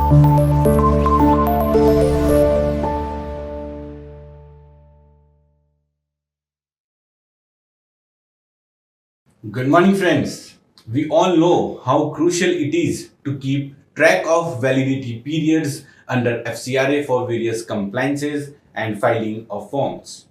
Good morning, friends. We all know how crucial it is to keep track of validity periods under FCRA for various compliances and filing of forms.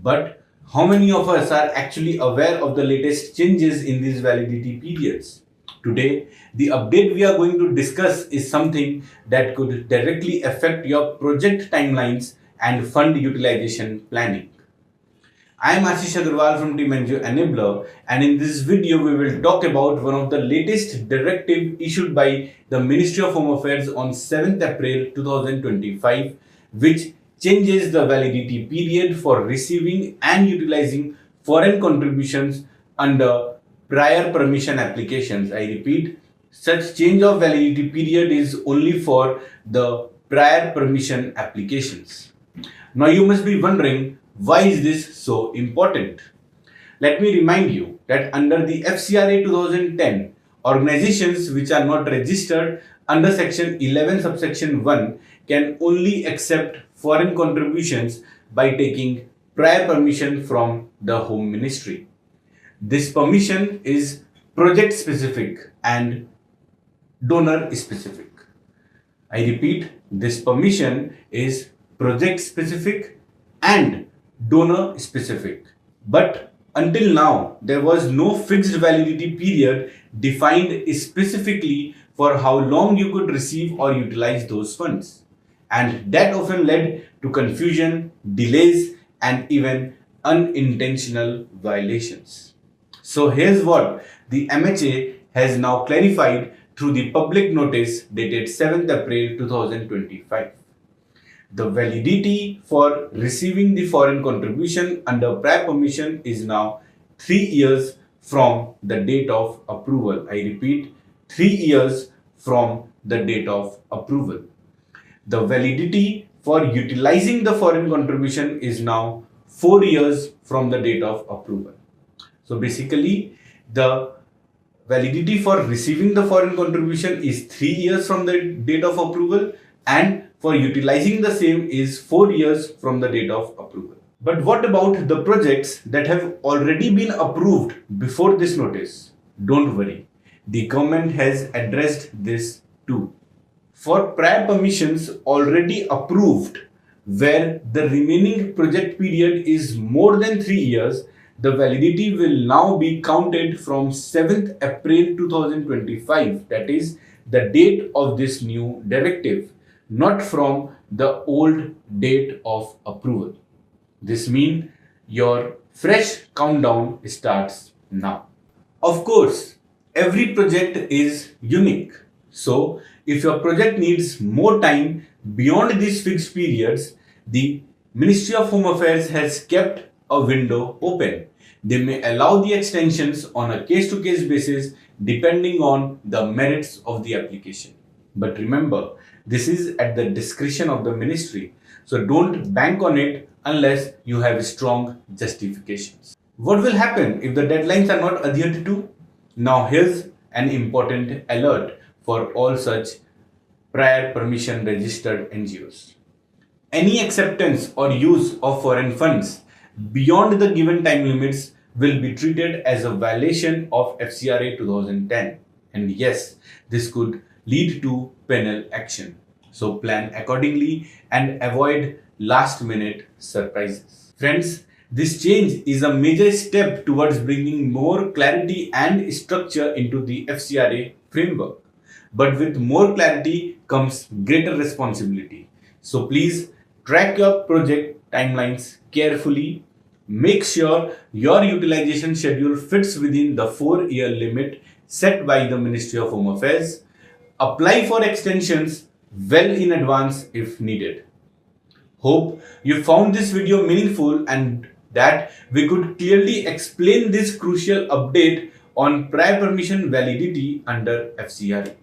But how many of us are actually aware of the latest changes in these validity periods? Today, the update we are going to discuss is something that could directly affect your project timelines and fund utilization planning. I am Ashis Agarwal from Team NGOenabler, and in this video we will talk about one of the latest directive issued by the Ministry of Home Affairs on 7th April 2025, which changes the validity period for receiving and utilizing foreign contributions under prior permission applications. I repeat, such change of validity period is only for the prior permission applications. Now you must be wondering, why is this so important? Let me remind you that under the FCRA 2010, organizations which are not registered under section 11 subsection 1 can only accept foreign contributions by taking prior permission from the Home Ministry. This permission is project specific and donor specific. I repeat, this permission is project specific and donor specific. But until now, there was no fixed validity period defined specifically for how long you could receive or utilize those funds. And that often led to confusion, delays, and even unintentional violations. So here's what the MHA has now clarified through the public notice dated 7th April 2025. The validity for receiving the foreign contribution under prior permission is now 3 years from the date of approval. I repeat, 3 years from the date of approval. The validity for utilizing the foreign contribution is now 4 years from the date of approval. So basically, the validity for receiving the foreign contribution is 3 years from the date of approval, and for utilizing the same is 4 years from the date of approval. But what about the projects that have already been approved before this notice? Don't worry, the government has addressed this too. For prior permissions already approved, where the remaining project period is more than 3 years, the validity will now be counted from 7th April 2025, that is the date of this new directive, not from the old date of approval. This means your fresh countdown starts now. Of course, every project is unique. So, if your project needs more time beyond these fixed periods, the Ministry of Home Affairs has kept a window open. They may allow the extensions on a case-to-case basis depending on the merits of the application. But remember, this is at the discretion of the ministry, so don't bank on it unless you have strong justifications. What will happen if the deadlines are not adhered to? Now here's an important alert for all such prior permission registered NGOs. Any acceptance or use of foreign funds beyond the given time limits will be treated as a violation of FCRA 2010. And yes, this could lead to penal action. So plan accordingly and avoid last minute surprises. Friends, this change is a major step towards bringing more clarity and structure into the FCRA framework. But with more clarity comes greater responsibility. So please track your project timelines carefully. Make sure your utilization schedule fits within the 4-year limit set by the Ministry of Home Affairs. Apply for extensions well in advance if needed. Hope you found this video meaningful and that we could clearly explain this crucial update on prior permission validity under FCRA.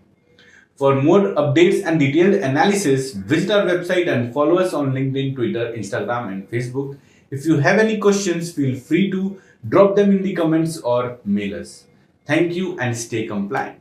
For more updates and detailed analysis, visit our website and follow us on LinkedIn, Twitter, Instagram, and Facebook. If you have any questions, feel free to drop them in the comments or mail us. Thank you and stay compliant.